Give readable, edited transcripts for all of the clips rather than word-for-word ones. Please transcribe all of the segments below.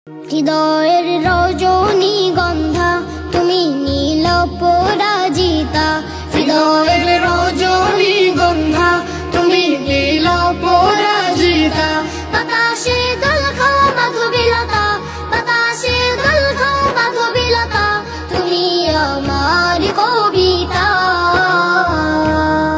হৃদয়ের রজনীগন্ধা তুমি নীল পরাজিতা, হৃদয়ের রজনীগন্ধা তুমি নীল পরাজিতা। বাতাসে দোল খাও মাধবীলতা, বাতাসে দোল খাও মাধবীলতা, তুমি আমার কবিতা।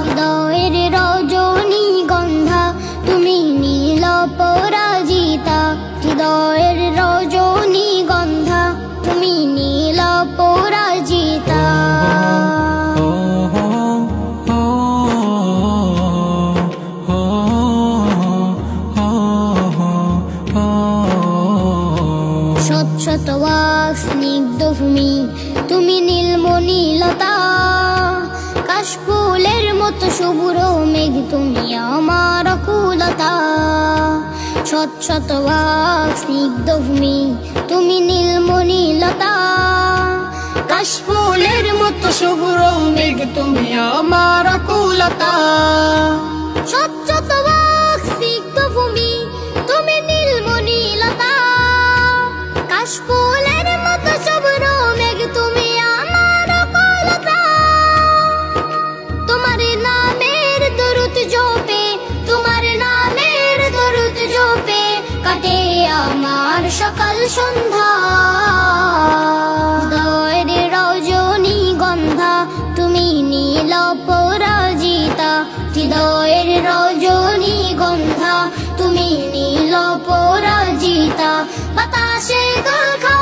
হৃদয়ের রজনীগন্ধা তুমি নীল পরাজিতা, হৃদয়ের রজনীগন্ধা তুমি নীল পরাজিতা। শত শত ওয়াক স্নিগ্ধ ভূমি তুমি নীলমণিলতা, কাশফুলের মতো শুভ্র মেঘ তুমি আমার আকুলতা। শত শত ওয়াক স্নিগ্ধ ভূমি তুমি নীলমণিলতা, কাশফুলের মতো শুভ্র মেঘ তুমি আমার আকুলতা। শত শত ওয়াক স্নিগ্ধ ভূমি তুমি নীলমণিলতা, কাশফুলের মতো শুভ্র মেঘ তুমি আমার আকুলতা। তোমার নামের দরুদ জপে, তোমার নামের দরুদ জপে কাটে আমার সকাল সন্ধ্যা। হৃদয়ের রজনীগন্ধা তুমি নীল পরাজিতা, হৃদয়ের রজনীগন্ধা তুমি নীল পরাজিতা। বাতাসে দোল খাও